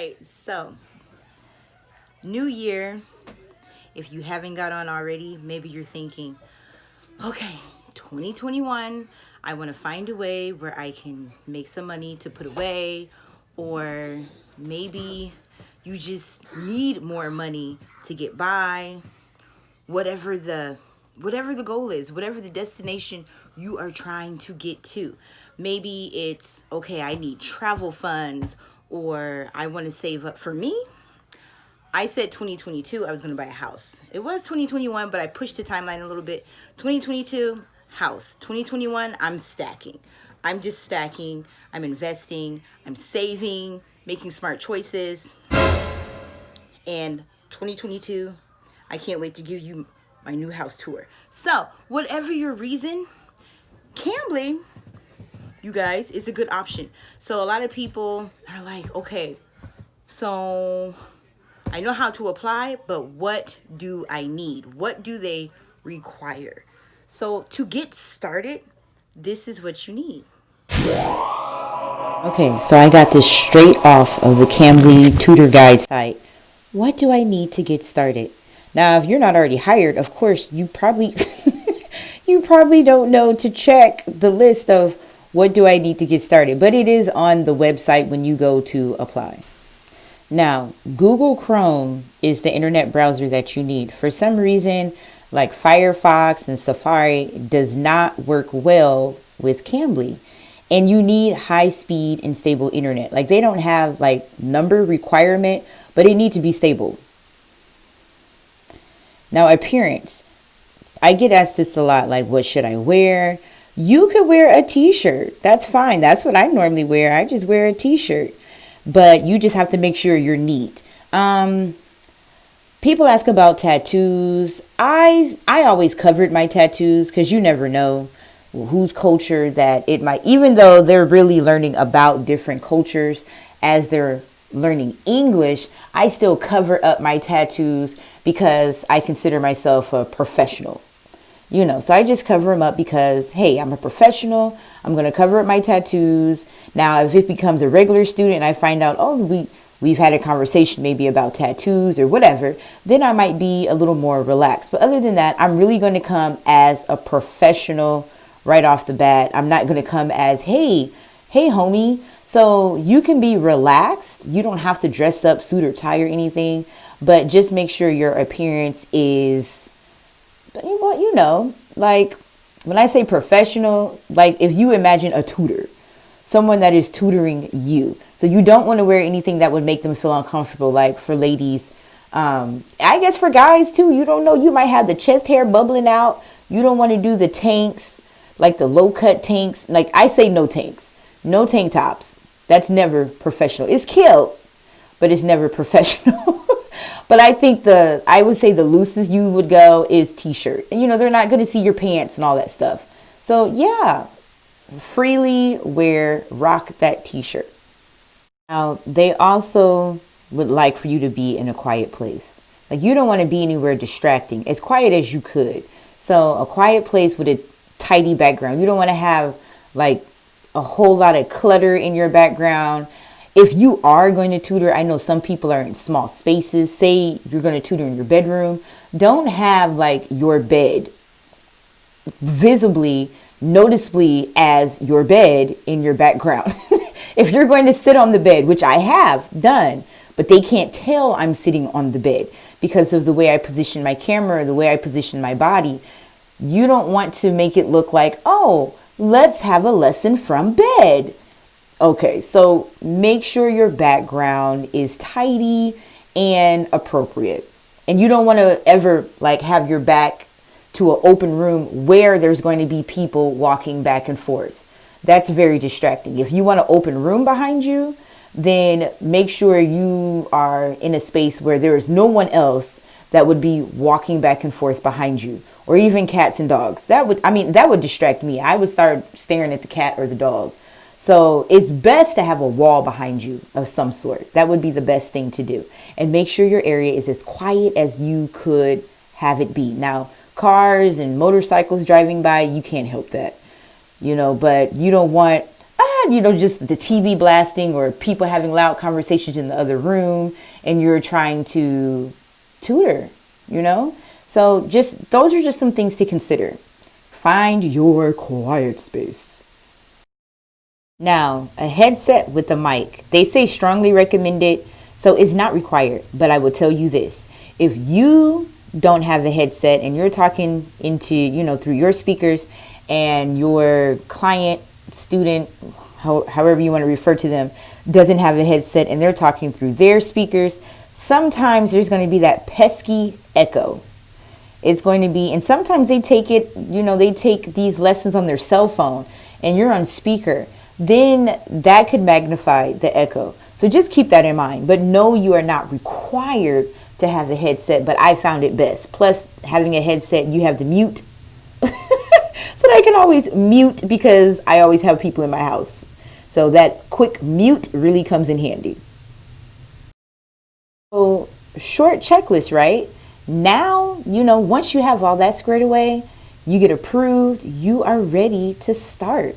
right, so new year. If you haven't got on already, maybe you're thinking, okay, 2021, I want to find a way where I can make some money to put away, or maybe you just need more money to get by, whatever the goal is, whatever the destination you are trying to get to. Maybe it's okay, I need travel funds, or I want to save up. For me, I said 2022 I was going to buy a house. It was 2021, but I pushed the timeline a little bit. 2022 house. 2021 I'm stacking. I'm just stacking. I'm investing. I'm saving, making smart choices. And 2022, I can't wait to give you my new house tour. So, whatever your reason, Cambly, you guys, is a good option. So, a lot of people are like, okay, so I know how to apply, but what do I need? What do they require? So, to get started, this is what you need. Okay, so I got this straight off of the Cambly tutor guide site. What do I need to get started? Now, if you're not already hired, of course, you probably you probably don't know to check the list of what do I need to get started, but it is on the website when you go to apply. Now, Google Chrome is the internet browser that you need. For some reason, like Firefox and Safari does not work well with Cambly. And you need high speed and stable internet. Like they don't have like number requirement, but it needs to be stable. Now, appearance. I get asked this a lot, like what should I wear? You could wear a t-shirt. That's fine. That's what I normally wear. I just wear a t-shirt. But you just have to make sure you're neat. People ask about tattoos. I always covered my tattoos because you never know whose culture that it might, even though they're really learning about different cultures as they're learning English, I still cover up my tattoos because I consider myself a professional. So I just cover them up because, hey, I'm a professional. I'm going to cover up my tattoos. Now, if it becomes a regular student and I find out, oh, we've had a conversation maybe about tattoos or whatever, then I might be a little more relaxed. But other than that, I'm really going to come as a professional right off the bat. I'm not going to come as, hey, homie. So you can be relaxed. You don't have to dress up, suit or tie or anything, but just make sure your appearance is, like when I say professional, like if you imagine a tutor, someone that is tutoring you. So you don't want to wear anything that would make them feel uncomfortable. Like for ladies, I guess for guys too, you don't know, you might have the chest hair bubbling out. You don't want to do the tanks, like the low cut tanks. Like I say no tanks, no tank tops. That's never professional. It's cute, but it's never professional. But I would say the loosest you would go is t-shirt. And they're not going to see your pants and all that stuff. So yeah, freely rock that t-shirt. Now, they also would like for you to be in a quiet place. Like you don't want to be anywhere distracting, as quiet as you could. So a quiet place with a tidy background. You don't want to have like a whole lot of clutter in your background. If you are going to tutor, I know some people are in small spaces. Say you're going to tutor in your bedroom. Don't have like your bed visibly, noticeably as your bed in your background. If you're going to sit on the bed, which I have done, but they can't tell I'm sitting on the bed because of the way I position my camera, the way I position my body. You don't want to make it look like, oh, let's have a lesson from bed. Okay, so make sure your background is tidy and appropriate. And you don't want to ever like have your back to an open room where there's going to be people walking back and forth. That's very distracting. If you want an open room behind you, then make sure you are in a space where there is no one else that would be walking back and forth behind you, or even cats and dogs. That would distract me. I would start staring at the cat or the dog. So it's best to have a wall behind you of some sort. That would be the best thing to do. And make sure your area is as quiet as you could have it be. Now, cars and motorcycles driving by, you can't help that. But you don't want, not, just the TV blasting or people having loud conversations in the other room and you're trying to tutor, So those are just some things to consider. Find your quiet space. Now, a headset with a mic. They say strongly recommended, so it's not required. But I will tell you this. If you don't have a headset and you're talking into, through your speakers and your client, student, however you want to refer to them, doesn't have a headset and they're talking through their speakers, sometimes there's going to be that pesky echo. It's going to be, and sometimes they take they take these lessons on their cell phone and you're on speaker. Then that could magnify the echo. So just keep that in mind. But no, you are not required to have a headset, but I found it best. Plus, having a headset, you have the mute. So that I can always mute because I always have people in my house. So that quick mute really comes in handy. So short checklist, right? Now, once you have all that squared away, you get approved, you are ready to start.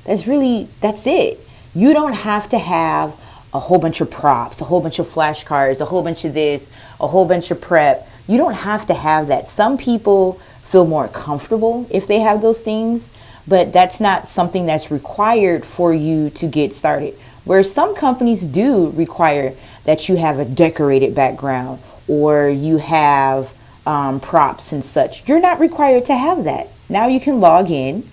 That's it. You don't have to have a whole bunch of props, a whole bunch of flashcards, a whole bunch of this, a whole bunch of prep. You don't have to have that. Some people feel more comfortable if they have those things, but that's not something that's required for you to get started. Where some companies do require that you have a decorated background or you have props and such. You're not required to have that. Now you can log in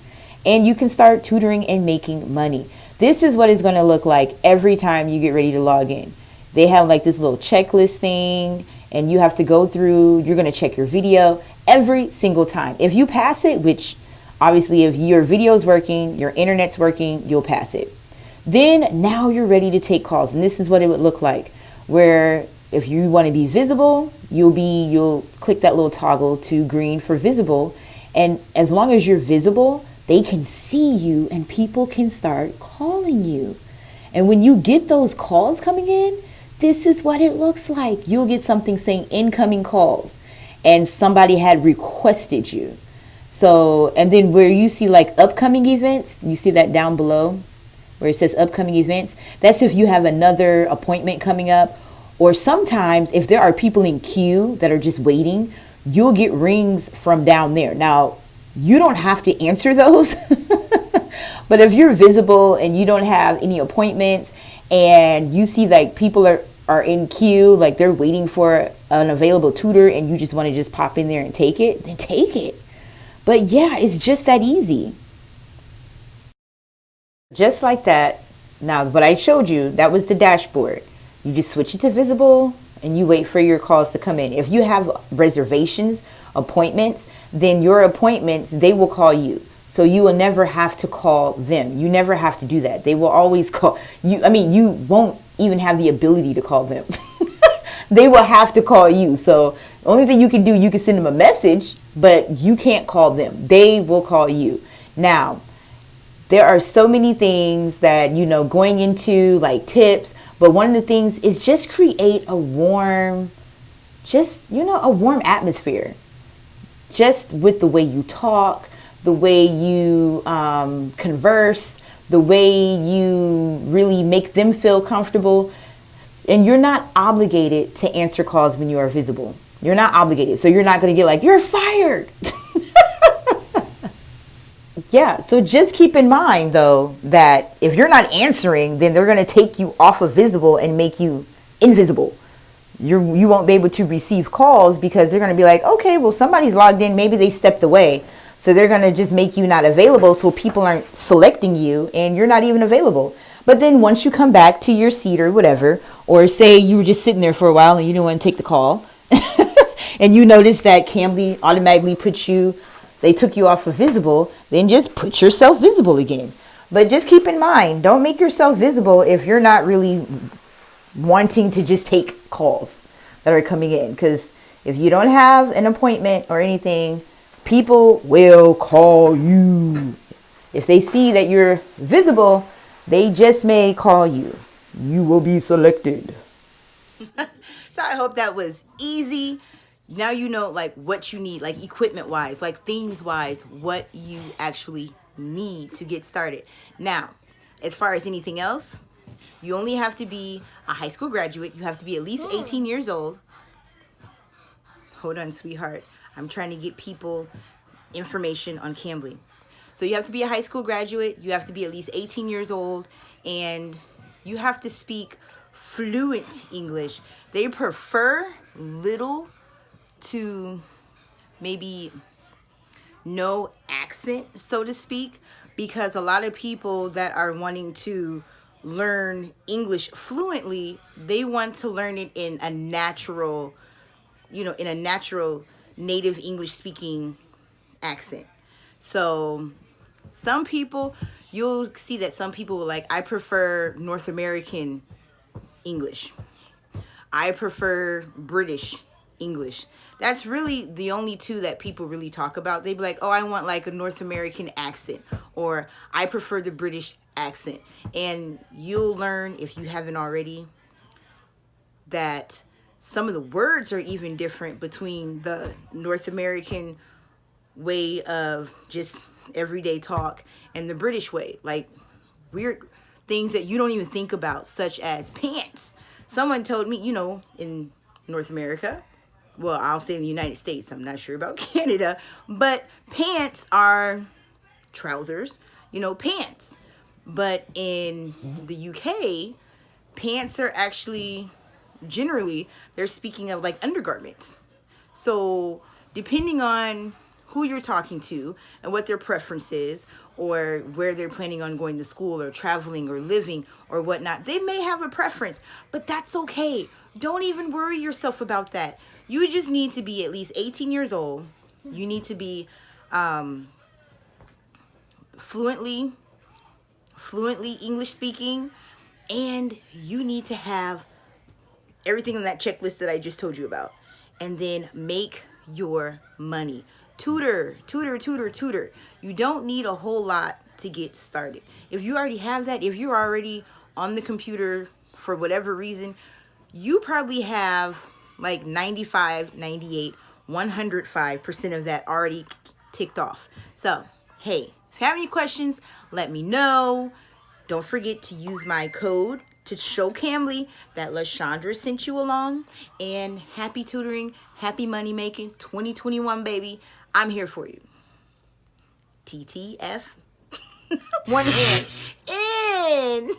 and you can start tutoring and making money. This is what it's going to look like every time you get ready to log in. They have like this little checklist thing and you have to go through, you're going to check your video every single time. If you pass it, which obviously if your video is working, your internet's working, you'll pass it. Then now you're ready to take calls. And this is what it would look like, where if you want to be visible, you'll click that little toggle to green for visible. And as long as you're visible, they can see you and people can start calling you. And when you get those calls coming in, this is what it looks like. You'll get something saying incoming calls and somebody had requested you. So, and then where you see like upcoming events, you see that down below where it says upcoming events. That's if you have another appointment coming up. Or sometimes if there are people in queue that are just waiting, you'll get rings from down there. Now, you don't have to answer those. But if you're visible and you don't have any appointments and you see like people are in queue, like they're waiting for an available tutor and you just want to just pop in there and take it, then take it. But yeah, it's just that easy. Just like that. Now, what I showed you, that was the dashboard. You just switch it to visible and you wait for your calls to come in. If you have reservations, appointments, then your appointments, they will call you. So you will never have to call them. You never have to do that. They will always call you. I mean, you won't even have the ability to call them. They will have to call you. So the only thing you can do, you can send them a message, but you can't call them. They will call you. Now, there are so many things that, going into like tips, but one of the things is just create a warm atmosphere. Just with the way you talk, the way you converse, the way you really make them feel comfortable. And you're not obligated to answer calls when you are visible. You're not obligated. So you're not going to get like, you're fired. Yeah, so just keep in mind, though, that if you're not answering, then they're going to take you off of visible and make you invisible. You won't be able to receive calls because they're going to be like, okay, well, somebody's logged in. Maybe they stepped away. So they're going to just make you not available so people aren't selecting you and you're not even available. But then once you come back to your seat or whatever, or say you were just sitting there for a while and you didn't want to take the call and you notice that Cambly automatically they took you off of visible, then just put yourself visible again. But just keep in mind, don't make yourself visible if you're not really wanting to just take calls that are coming in. Because if you don't have an appointment or anything, people will call you. If they see that you're visible, they just may call you. You will be selected. So I hope that was easy. Now you know like what you need, like equipment wise, like things wise, what you actually need to get started. Now, As far as anything else, you only have to be a high school graduate. You have to be at least 18 years old. Hold on, sweetheart. I'm trying to get people information on Cambly. So you have to be a high school graduate. You have to be at least 18 years old. And you have to speak fluent English. They prefer little to maybe no accent, so to speak, because a lot of people that are wanting to learn English fluently, they want to learn it in a natural, in a natural native English speaking accent. So some people, you'll see that some people will like, I prefer North American English. I prefer British English. That's really the only two that people really talk about. They'd be like, oh, I want like a North American accent, or I prefer the British accent. And you'll learn, if you haven't already, that some of the words are even different between the North American way of just everyday talk and the British way. Like weird things that you don't even think about, such as pants. Someone told me, in North America, well, I'll say in the United States, I'm not sure about Canada, but pants are trousers, pants. But in the UK, pants are actually, generally, they're speaking of like undergarments. So depending on who you're talking to and what their preference is, or where they're planning on going to school or traveling or living or whatnot, they may have a preference, but that's okay. Don't even worry yourself about that. You just need to be at least 18 years old. You need to be fluently English speaking, and you need to have everything on that checklist that I just told you about. And then make your money. Tutor. You don't need a whole lot to get started. If you already have that, if you're already on the computer for whatever reason, you probably have like 95, 98, 105% of that already ticked off. So, hey, if you have any questions, let me know. Don't forget to use my code to show Cambly that LaShondra sent you along. And happy tutoring, happy money making, 2021, baby. I'm here for you. TTF. One hand in.